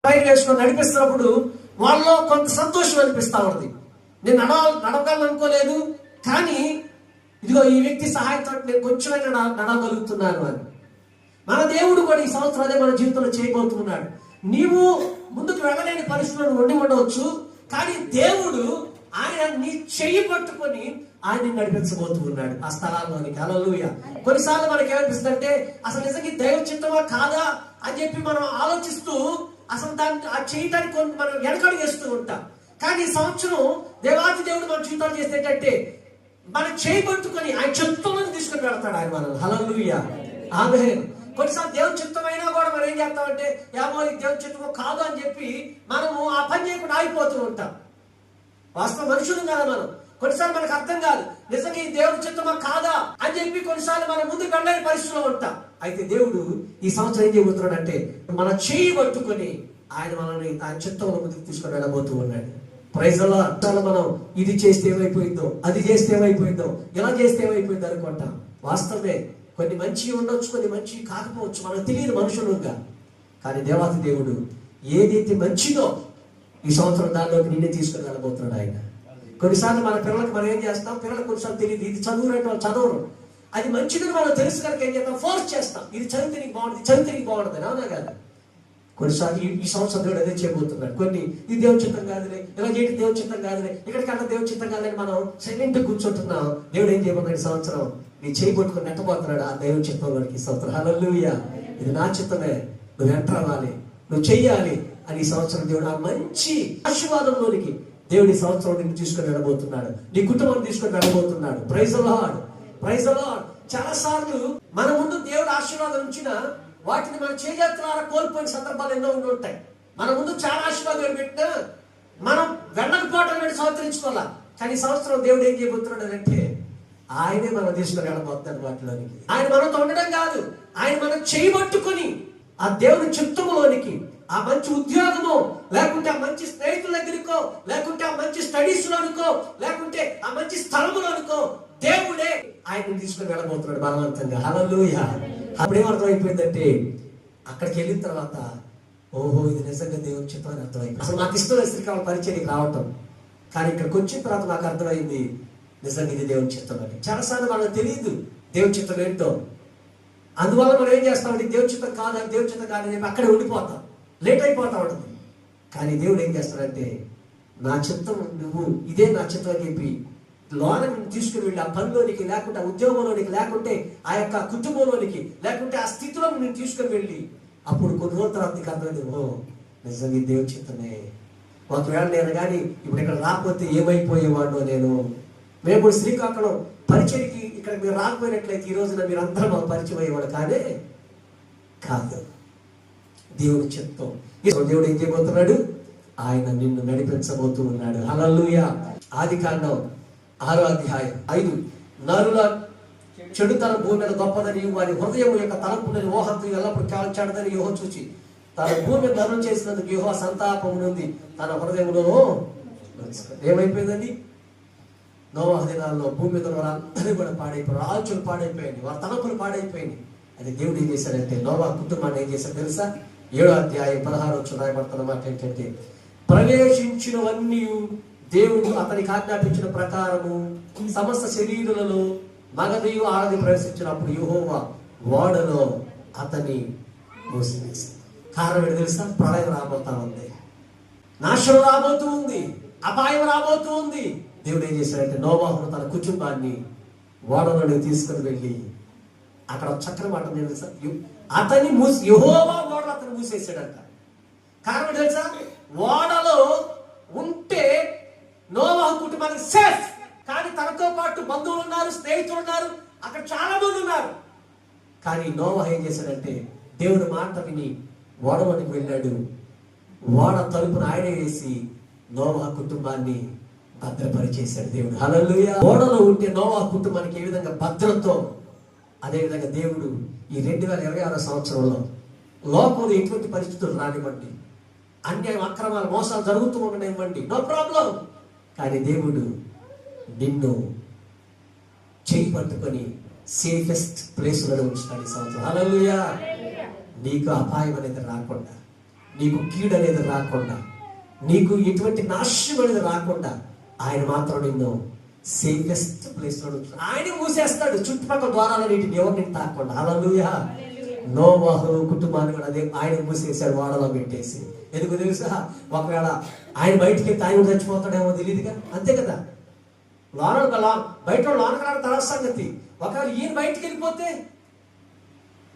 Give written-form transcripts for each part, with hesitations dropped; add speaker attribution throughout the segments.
Speaker 1: పైన వేసుకొని నడిపిస్తున్నప్పుడు వాళ్ళలో కొంత సంతోషం అనిపిస్తా ఉంది. నేను నడవగలను అనుకోలేదు, కానీ ఇదిగో ఈ వ్యక్తి సహాయంతో నేను కొంచెమైనా నడవగలుగుతున్నాను అని. మన దేవుడు కూడా ఈ సంవత్సరం అదే మన జీవితంలో చేయబోతున్నాడు. నీవు ముందుకు వెళ్ళలేని పరిస్థితులను ఉండి ఉండవచ్చు, కానీ దేవుడు ఆయన నీ చెయ్యి పట్టుకొని ఆయన నడిపించబోతున్నాడు ఆ స్థలాల్లోనికి. హల్లెలూయా. కొన్నిసార్లు మనకి ఏమనిపిస్తుంది అంటే అసలు నిజంగా దైవ చిత్తమా కాదా అని చెప్పి మనం ఆలోచిస్తూ అసలు దాన్ని చేయడానికి మనం వెనకడుగు వేస్తూ ఉంటాం. కానీ ఈ సంవత్సరం దేవాది దేవుడు మన జీవితాలు చేసేటంటే మన చేయి పట్టుకొని ఆయన చిత్తంలో తీసుకుని వెళ్తాడు ఆయన మనం. హల్లెలూయా. ఆమేన్. కొన్నిసార్లు దేవుని చిత్తమైనా కూడా మనం ఏం చేస్తామంటే ఏమో ఈ దేవుని చిత్తమో కాదు అని చెప్పి మనము ఆ పని చేయకుండా ఆగిపోతూ ఉంటాం. వాస్తవ మనుషులు కదా మనం. కొన్నిసార్లు మనకు అర్థం కాదు నిజంగా ఈ దేవుడి చిత్తమా కాదా అని చెప్పి కొన్నిసార్లు మనం ముందుకు వెళ్ళని పరిస్థితిలో ఉంటాం. అయితే దేవుడు ఈ సంవత్సరం ఏం చేయబోతున్నాడు అంటే మన చేయి పట్టుకొని ఆయన మనల్ని ఆయన చిత్తంలో ముందుకు తీసుకొని వెళ్ళబోతూ ఉన్నాడు. Praise the Lord. మనం ఇది చేస్తే ఏమైపోయిందో, అది చేస్తే ఏమైపోయిందో, ఇలా చేస్తే ఏమైపోయిందో అనుకుంటాం. వాస్తవమే, కొన్ని మంచి ఉండొచ్చు, కొన్ని మంచి కాకపోవచ్చు, మనకు తెలియదు మనుషులుగా. కానీ దేవాతి దేవుడు ఏదైతే మంచిదో ఈ సంవత్సరం దానిలోకి నిన్నే తీసుకుని వెళ్ళబోతున్నాడు ఆయన. కొన్నిసార్లు మన పిల్లలకు మనం ఏం చేస్తాం, పిల్లలకు కొన్నిసార్లు తెలియదు, ఇది చదువురంటే వాళ్ళు చదవరు. అది మంచిదని మనం తెలుసు కనుక ఏం చేస్తాం, ఫోర్స్ చేస్తాం, ఇది చదివితే నీకు బాగుంటుంది, చదివితే నీకు బాగుంటుంది. అవునా కాదు? కొన్నిసార్లు ఈ సంవత్సరం దేవుడు అదే చేయబోతున్నాడు. కొన్ని ఇది దేవుడి చిత్తం కాదులే, ఇలా చేయడం దేవుడి చిత్తం కాదులే, ఇక్కడికన్నా దేవుడి చిత్తం కాదని మనం సైలెంట్ కూర్చుంటున్నాం. దేవుడు ఏం చేయబోతున్నాడు ఈ సంవత్సరం, నీ చేయి పట్టుకుని నెట్టబోతున్నాడు ఆ దేవుడి చిత్తంలోకి ఈ సంవత్సరం. హల్లెలూయా. ఇది నా చిత్తమే, నువ్వు ఎంటర్ అవ్వాలి, నువ్వు చెయ్యాలి అని ఈ సంవత్సరం దేవుడు ఆ మంచి ఆశీర్వాదంలోనికి దేవుడు ఈ సంవత్సరం నిన్ను తీసుకొని వెళ్ళబోతున్నాడు, నీ కుటుంబాన్ని తీసుకొని వెళ్ళబోతున్నాడు. Praise the Lord. Praise the Lord. చాలా సార్లు మన ముందు దేవుడు ఆశీర్వాదం ఉంచిన వాటిని మన చేజేతులారా కోల్పోయిన సందర్భాలు ఎన్నో ఉండి ఉంటాయి. మన ముందు చాలా ఆశీర్వాదాలు పెట్టినా మనం వెళ్ళకపోవడం అనేది సంవత్సరించుకోవాలా. కానీ ఈ సంవత్సరం దేవుడు ఏం చేయబోతున్నాడు అంటే ఆయనే మనం తీసుకొని వెళ్ళబోతున్నాడు వాటిలోనికి. ఆయన మనతో ఉండడం కాదు, ఆయన మనం చేయబట్టుకొని ఆ దేవుని చిత్తములోనికి, ఆ మంచి ఉద్యోగమో, లేకుంటే ఆ మంచి స్నేహితుల దగ్గరికో, లేకుంటే ఆ మంచి స్టడీస్ లోనుకో, లేకుంటే ఆ మంచి స్థలములోనుకో దేవుడే ఆయన తీసుకుని వెళ్ళబోతున్నాడు బలవంతంగా. హల్లెలూయా. అప్పుడేమర్థం అయిపోయిందంటే అక్కడికి వెళ్ళిన తర్వాత ఓహో ఇది నిజంగా దేవుని చిత్తం అని అర్థమైంది. అసలు నాకు ఇష్టమైన శ్రీకాకుళం పరిచయకి రావటం, కానీ ఇక్కడికి వచ్చిన తర్వాత నాకు అర్థమైంది నిజంగా ఇది దేవుని చిత్తం అని. చాలాసార్లు మనకు తెలియదు దేవుని చిత్తం ఏంటో. అందువల్ల మనం ఏం చేస్తామంటే దేవుని చిత్తం కాదని, దేవుని చిత్తం కాదని చెప్పి అక్కడే ఉండిపోతాం, లేట్ అయిపోతా ఉంటుంది. కానీ దేవుడు ఏం చేస్తాడంటే నా చిత్తం నువ్వు ఇదే నా చిత్తం అని చెప్పి లోన తీసుకుని వెళ్ళి ఆ పనిలోనికి, లేకుంటే ఆ ఉద్యోగంలోనికి, లేకుంటే ఆ యొక్క కుటుంబంలోనికి, లేకుంటే ఆ స్థితిలో నేను తీసుకుని వెళ్ళి అప్పుడు కొన్ని రోజుల తర్వాత నీకు అర్థమైంది ఓ నిజంగా దేవుని చిత్తమే. ఒకవేళ నేను కానీ ఇప్పుడు ఇక్కడ రాకపోతే ఏమైపోయేవాడు నేను. మేము ఇప్పుడు శ్రీకాకుళం పరిచయకి ఇక్కడ మీరు రాకపోయినట్లయితే ఈ రోజున మీరు అందరూ మాకు పరిచయం అయ్యేవాడు. కానీ కాదు, దేవుని చిత్తం. దేవుడు ఏం చేయబోతున్నాడు, ఆయన నిన్ను నడిపించబోతూ ఉన్నాడు. హల్లెలూయా. ఆదికాండం 6వ అధ్యాయం 5. నరుల చెడుతనం భూమి మీద గొప్పదని, వారి హృదయం యొక్క తలంపులని ఊహంతో ఎల్లప్పుడు కాల్చాడదని యెహోవా చూచి తన భూమి నరులు చేసినందుకు యెహోవా సంతాపం నుండి తన హృదయంలో ఏమైపోయిందండి, నోవహు దినాల్లో భూమి మీద వారందరూ కూడా పాడైపోయారు, రాజులు పాడైపోయింది, వారి తలంపులు పాడైపోయింది. అది దేవుడు ఏం చేశాడంటే నోవహు కుటుంబాన్ని ఏం చేశాడు తెలుసా? 7వ అధ్యాయం 16 రాయబడుతున్న మాట ఏంటంటే ప్రవేశించినవన్నీ దేవుడు అతనికి ఆజ్ఞాపించిన ప్రకారము సమస్త శరీరులలో మగదియు ఆడది ప్రవేశించినప్పుడు యెహోవా ఓడలో అతని మోసివేసింది. కారణం ఏంటి తెలుసా? ప్రళయం రాబోతా ఉంది, నాశనం రాబోతూ ఉంది, అపాయం రాబోతూ ఉంది. దేవుడు ఏం చేశాడంటే నోవహును తన కుటుంబాన్ని ఓడలోకి తీసుకుని వెళ్ళి అక్కడ చక్రం మాట తెలుసా, అతని యెహోవా ఓడలో అతను మూసేసాడంట. కారణం తెలుసా? ఓడలో ఉంటే నోవహు కుటుంబానికి సేఫ్, కానీ తనతో పాటు బంధువులు ఉన్నారు, స్నేహితులు ఉన్నారు, అక్కడ చాలా మంది ఉన్నారు. కానీ నోవహు ఏం చేశాడంటే దేవుడు మాట విని ఓడలోనికి వెళ్ళాడు. ఓడ తలుపును ఆయనే వేసి నోవహు కుటుంబాన్ని భద్రపరిచేశాడు దేవుడు. హల్లెలూయా. ఓడలో ఉంటే నోవహు కుటుంబానికి ఏ విధంగా భద్రతో, అదేవిధంగా దేవుడు ఈ 2026 సంవత్సరంలో లోకంలో ఎటువంటి పరిస్థితులు రానివ్వండి, అన్యాయం అక్రమాలు మోసాలు జరుగుతూ ఉండనివ్వండి, నో ప్రాబ్లం. కానీ దేవుడు నిన్ను చేయి పట్టుకొని సేఫెస్ట్ ప్లేస్లలో ఉంచుతాడు ఈ సంవత్సరం. హల్లెలూయా. నీకు అపాయం అనేది రాకుండా నీకు కీడు అనేది రాకుండా, నీకు ఎటువంటి నాశనం అనేది రాకుండా ఆయన మాత్రం నిన్ను సేఫెస్ట్ ప్లేస్ లో ఆయన మూసేస్తాడు. చుట్టుపక్కల ద్వారాలన్నింటిని ఎవరిని తాకుండా. హల్లెలూయా. నోవహు కుటుంబాన్ని కూడా అదే ఆయన మూసేశాడు, వాడలో పెట్టేసి. ఎందుకు తెలుసా? ఒకవేళ ఆయన బయటికి వెళ్తే ఆయన చచ్చిపోతాడేమో తెలియదుగా, అంతే కదా. బయట లోనకి రావడం తర్వాత సంగతి. ఒకవేళ ఈయన బయటికి వెళ్ళిపోతే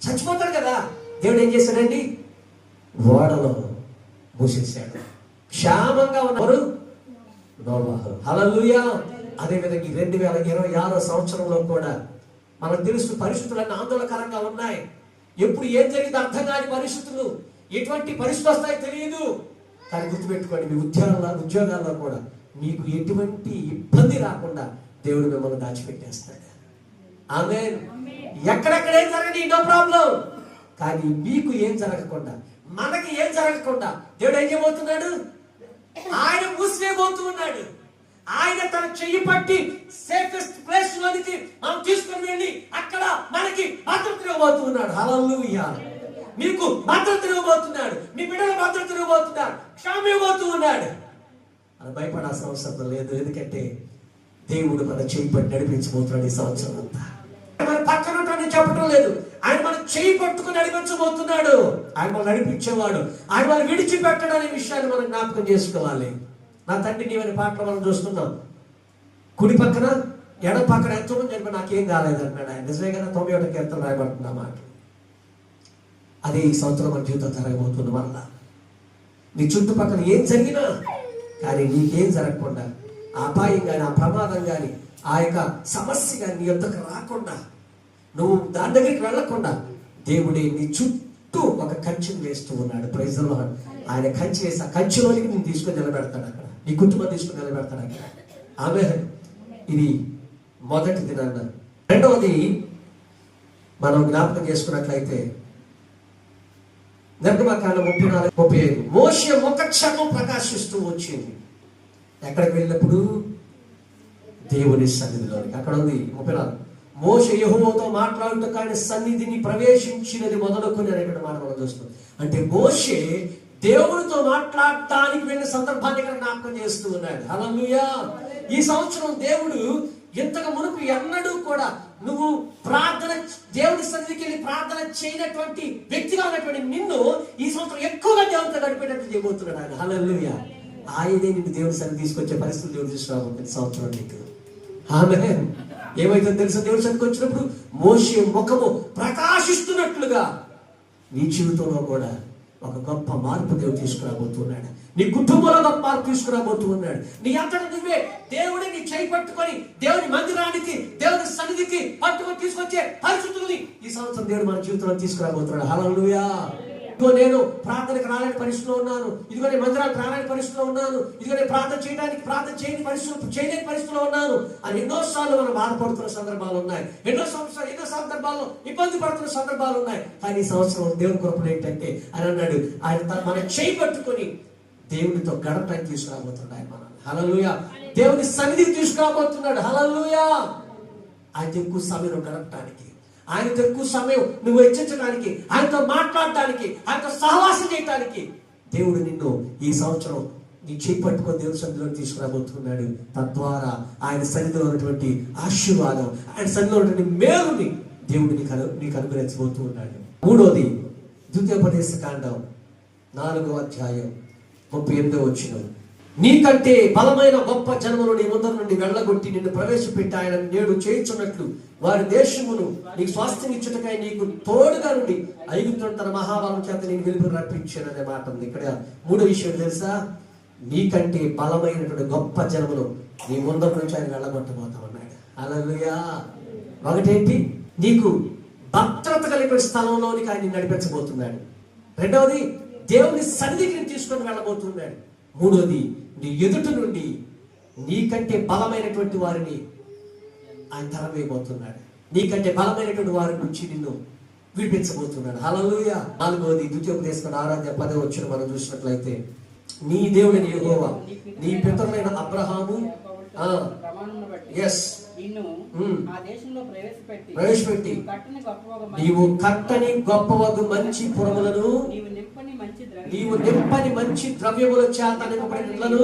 Speaker 1: చచ్చిపోతాడు కదా. దేవుడు ఏం చేశాడండి? ఓడలో మూసేశాడు. క్షేమంగా ఉన్నవారు నోవహు. హల్లెలూయా. అదేవిధంగా 2026 సంవత్సరంలో కూడా మనకు తెలుసు పరిస్థితులన్నీ ఆందోళనకరంగా ఉన్నాయి. ఎప్పుడు ఏం జరిగింది అర్థం కాని పరిస్థితులు, ఎటువంటి పరిస్థితులు వస్తాయో తెలియదు. కానీ గుర్తుపెట్టుకోండి, మీ ఉద్యోగాల్లో కూడా మీకు ఎటువంటి ఇబ్బంది రాకుండా దేవుడు మిమ్మల్ని దాచిపెట్టేస్తాడు. ఆమేన్. ఎక్కడెక్కడ ఏం జరగని నో ప్రాబ్లం. కానీ మీకు ఏం జరగకుండా, మనకి ఏం జరగకుండా దేవుడు ఏం చేయబోతున్నాడు? ఆయన మూసివేయబోతూ ఉన్నాడు. ఆయన తన చెయ్యి పట్టి సేఫెస్ట్ ప్లేస్ లోనికి మనం తీసుకుని వెళ్ళి అక్కడ మనకి భద్రత ఇవ్వబోతున్నాడు. హల్లెలూయా. మీకు భద్రత ఇవ్వబోతున్నాడు, మీ బిడ్డలు భద్రత ఇవ్వబోతున్నాడు, క్షేమం ఇవ్వబోతూ ఉన్నాడు. అది భయపడాల్సిన అవసరం లేదు. ఎందుకంటే దేవుడు మన చెయ్యి పట్టి నడిపించబోతున్నాడు ఈ సంవత్సరం అంతా. మన పక్కన చెప్పడం లేదు, ఆయన మన చెయ్యి పట్టుకుని నడిపించబోతున్నాడు. ఆయన మనం నడిపించేవాడు, ఆయన మనం విడిచిపెట్టడం అనే విషయాన్ని మనం జ్ఞాపకం చేసుకోవాలి. నా తండ్రి నీవని పాటలు మనం చూస్తున్నాం. కుడి పక్కన ఎడ పక్కన ఎంతోమంది చెప్పి నాకేం కాలేదన్నాడు ఆయన. నిజమే కదా. 91 కీర్తన రాయబడుతున్న మాట. అదే ఈ సంవత్సరం మన జీవితం జరగబోతుంది. వల్ల నీ చుట్టుపక్కల ఏం జరిగినా కానీ నీకేం జరగకుండా, ఆ అపాయం కానీ, ఆ ప్రమాదం కానీ, ఆ యొక్క సమస్య కానీ నీ యొద్దకు రాకుండా, నువ్వు దాని దగ్గరికి వెళ్ళకుండా దేవుడే నీ చుట్టూ ఒక కంచెను వేస్తూ ఉన్నాడు. Praise the Lord. ఆయన కంచె వేసి ఆ కంచెలోనికి నేను తీసుకొని నిలబెడతాడు. అక్కడ నీ కుటుంబం తీసుకుని నిలబెడతాడు అక్కడ. ఆమేన్. ఇది మొదటి దినాన్న. రెండవది మనం జ్ఞాపకం చేసుకున్నట్లయితే నిర్గమకాండం 34-35 మోషే ముఖ క్షణం ప్రకాశిస్తూ వచ్చింది. ఎక్కడికి వెళ్ళినప్పుడు? దేవుని సన్నిధిలోనికి. అక్కడ ఉంది 34. మోషే యెహోవాతో మాట్లాడుతూ ఆయన సన్నిధిని ప్రవేశించినది మొదలుకొని అనేటువంటి మాట మనం చూస్తాం. అంటే మోషే దేవుడితో మాట్లాడటానికి వెళ్ళిన సందర్భాన్ని ఇక్కడ జ్ఞాపకం చేస్తూ ఉన్నాడు. హల్లెలూయా. ఈ సంవత్సరం దేవుడు ఇంతకు మునుపు ఎన్నడూ కూడా నువ్వు దేవుడి సన్నిధికి వెళ్ళి ప్రార్థన చేయనటువంటి వ్యక్తిగా ఉన్నటువంటి నిన్ను ఈ సంవత్సరం ఎక్కువగా దేవుడితో గడిపేటట్టు చేయబోతున్నాడు ఆయన. హల్లెలూయా. ఆయనే నిన్ను దేవుడి సన్నిధి తీసుకొచ్చే పరిస్థితులు దేవుడు తీసుకురాబోతుంది సంవత్సరం నీకు. ఆమేన్. ఏమైతే తెలుసా? దేవుడి సన్నిధికి వచ్చినప్పుడు మోషే ముఖము ప్రకాశిస్తున్నట్లుగా నీ జీవితంలో కూడా ఒక గొప్ప మార్పు దేవుడు తీసుకురాబోతున్నాడు. నీ కుటుంబంలో గొప్ప మార్పు తీసుకురాబోతున్నాడు. నీ అంతటా నువ్వే దేవుడిని నీ చేయి పట్టుకొని దేవుని మందిరానికి, దేవుని సన్నిధికి పట్టుకొని తీసుకొచ్చే పరిస్థితుల్ని ఈ సంవత్సరం దేవుడు మన జీవితంలో తీసుకురాబోతున్నాడు. హల్లెలూయా. ఇదిగో నేను ప్రార్థనకు రాలేని పరిస్థితిలో ఉన్నాను, ఇదిగో నేను మందిరానికి రాలేని పరిస్థితిలో ఉన్నాను, ఇదిగో నేను ప్రార్థన చేయలేని పరిస్థితిలో ఉన్నాను అని ఎన్నోసార్లు మనం బాధపడుతున్న సందర్భాలు ఉన్నాయి. ఎన్నో సందర్భాల్లో ఇబ్బంది పడుతున్న సందర్భాలు ఉన్నాయి. కానీ ఈ సంవత్సరం దేవుని కృపణ ఏంటంటే ఆయన అన్నాడు, ఆయన మన చేయి పట్టుకొని దేవునితో గడపడానికి తీసుకురాబోతున్నాడు ఆయన మనల్ని. హల్లెలూయా. దేవుని సన్నిధికి తీసుకురాబోతున్నాడు. హల్లెలూయా. ఆయన ఎక్కువ సమయం గడపడానికి, ఆయనతో ఎక్కువ సమయం నువ్వు హెచ్చించడానికి, ఆయనతో మాట్లాడటానికి, ఆయనతో సహవాసం చేయడానికి దేవుడు నిన్ను ఈ సంవత్సరం నీ చేయి పట్టుకొని దేవుని సన్నిధిలో తీసుకురాబోతున్నాడు. తద్వారా ఆయన సన్నిధిలో ఉన్నటువంటి ఆశీర్వాదం, ఆయన సన్నిధిలో ఉన్నటువంటి మేలుని దేవుడు నీకు అనుగ్రహించబోతూ ఉన్నాడు. మూడోది ద్వితీయోపదేశకాండం 4వ అధ్యాయం 38వ వచనం. నీకంటే బలమైన గొప్ప జనమును నీ ముందర నుండి వెళ్ళగొట్టి నిన్ను ప్రవేశపెట్టి ఆయన నేడు చేయించున్నట్లు వారి దేశమును నీకు స్వాస్థ్యం ఇచ్చుటకై నీకు తోడుగా నుండి ఐగుప్తును తన మహాబలం చేత నేను వెలుగు రప్పించాననే మాట ఉంది. ఇక్కడ మూడో విషయం తెలుసా? నీకంటే బలమైనటువంటి గొప్ప జనమును నీ ముందర నుంచి ఆయన వెళ్ళగొట్టబోతా ఉన్నాడు. హల్లెలూయా. ఒకటేంటి? నీకు భద్రత కలిగిన స్థలంలోనికి ఆయన నడిపించబోతున్నాడు. రెండవది, దేవుని సన్నిధికి తీసుకొని వెళ్ళబోతున్నాడు. మూడోది, నీ ఎదుటి నుండి నీకంటే బలమైనటువంటి వారిని ఆయన తరవేయబోతున్నాడు. నీకంటే బలమైనటువంటి వారి నుంచి నిన్ను విడిపించబోతున్నాడు. హల్లెలూయా. నాలుగోది ద్వితీయోపదేశకాండం 6వ 10వ వచనం మనం చూసినట్లయితే, నీ దేవుడైన యెహోవా నీ పితరులైన అబ్రహాము, ఆ.
Speaker 2: ప్రమాణమును బట్టి
Speaker 1: ఎస్
Speaker 2: నిన్ను ఆ దేశంలో ప్రవేశపెట్టి
Speaker 1: ప్రవేశపెట్టి
Speaker 2: కట్టని గొప్ప
Speaker 1: నీవు కట్టని గొప్పవగు మంచి పురములను
Speaker 2: నీవు నింపని మంచి
Speaker 1: నీవు నింపని మంచి ద్రవ్యముల చేత నింపబడిన ఇళ్లను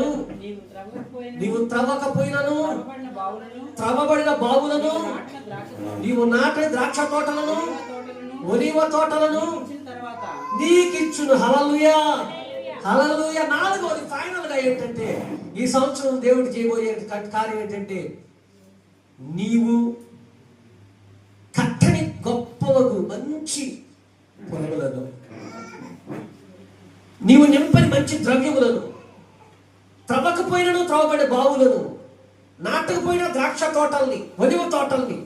Speaker 1: నీవు త్రవ్వకపోయినను త్రవ్వబడిన బావులను నీవు నాటిన ద్రాక్ష తోటలను ఒలివ తోటలను నీకిచ్చును. హల్లెలూయా హల్లెలూయా. నాలుగోది ఫైనల్ గా ఏంటంటే ఈ సంవత్సరం దేవుడు చేయబోయే కార్యం ఏంటంటే నీవు కట్టని గొప్పవగు మంచి పొలములను నీవు నింపని మంచి ద్రవ్యములను త్రవ్వకపోయినను త్రవ్వబడే బావులను నాటకపోయిన ద్రాక్ష తోటల్ని ఒలివ తోటల్ని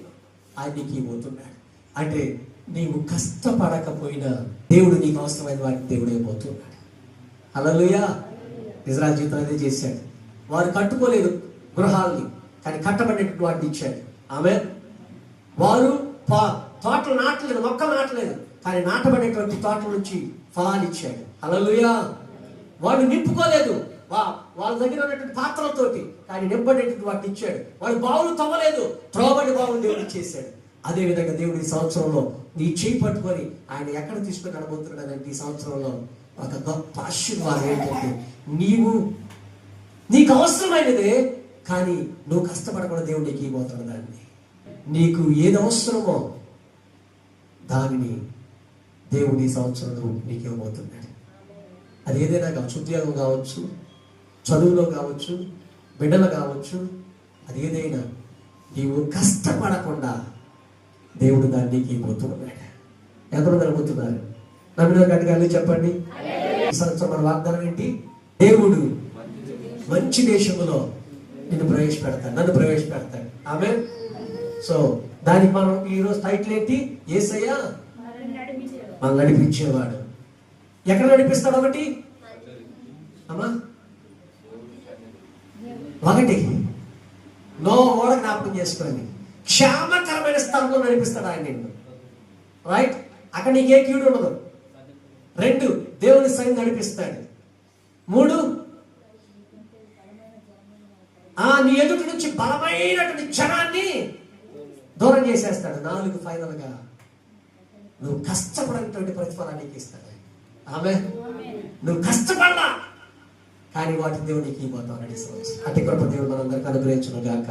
Speaker 1: ఆయనకి పోతున్నాడు. అంటే నీవు కష్టపడకపోయినా దేవుడు నీకు అవసరమైన వాటిని దేవుడే పోతున్నాడు. హల్లెలూయా. ఇజ్రాయెల్ జీవితం అదే చేశాడు. వారు కట్టుకోలేదు గృహాల్ని, కానీ కట్టబడినటువంటి వాటిని ఇచ్చాడు. ఆమె వారు తోటలు నాటలేదు, మొక్కలు నాటలేదు, కానీ నాటబడేటువంటి తోటల నుంచి ఫలాలు ఇచ్చాడు. హల్లెలూయా. వాళ్ళు నింపుకోలేదు వాళ్ళ దగ్గర ఉన్నటువంటి పాత్రలతోటి, కానీ నింపడేటువంటి వాటిని ఇచ్చాడు. వాళ్ళు బావులు తవ్వలేదు, త్రోబడి బావులు దేవుడు చేశాడు. అదే విధంగా దేవుడు ఈ సంవత్సరంలో నీ చేయి పట్టుకొని ఆయన ఎక్కడ తీసుకొని నడబోతున్నాడంటే ఈ సంవత్సరంలో ఒక గొప్ప ఆశీర్వాదం ఏంటంటే నీకు అవసరమైనదే, కానీ నువ్వు కష్టపడకుండా దేవుడు నీకు ఇవ్వబోతున్నాడు. దాన్ని నీకు ఏది అవసరమో దానిని దేవుడు ఈ సంవత్సరంలో నీకు ఇవ్వబోతున్నాడు. అది ఏదైనా కావచ్చు, ఉద్యోగం కావచ్చు, చదువులో కావచ్చు, బిడ్డలు కావచ్చు, అది ఏదైనా నీవు కష్టపడకుండా దేవుడు దాన్ని నీకు ఇవ్వబోతున్నాడు. ఎంతమంది అనుకుంటున్నారు? నమ్మిన గట్టిగా చెప్పండి. ఈ సంవత్సరం మన వాగ్దానం ఏంటి? దేవుడు మంచి దేశంలో నన్ను ప్రవేశపెడతాడు. ఆమె. సో దానికి మనం ఈరోజు టైటిల్ ఏంటి? యేసయ్య మనం నడిపించేవాడు. ఎక్కడ నడిపిస్తాడు? అమ్మా ఒకటి ఓడ జ్ఞాపకం చేసుకోండి. క్షేమకరమైన స్థలంలో నడిపిస్తాడు ఆయన నిన్ను. రైట్? అక్కడ నీకే కీడు ఉండదు. 2, దేవుని సన్నిధిని నడిపిస్తాడు. 3, నీ ఎదుటి నుంచి బలమైనటువంటి జనాన్ని దూరం చేసేస్తాడు. 4, ఫైనల్ గా నువ్వు కష్టపడినటువంటి ప్రతిఫలానికి ఇస్తాడు. ఆమె. నువ్వు కష్టపడలా, కానీ వాటి దేవుడికి ఇవ్వబోతావు. అట్టి కృప దేవుడు మనందరికీ అనుగ్రహించును గాక.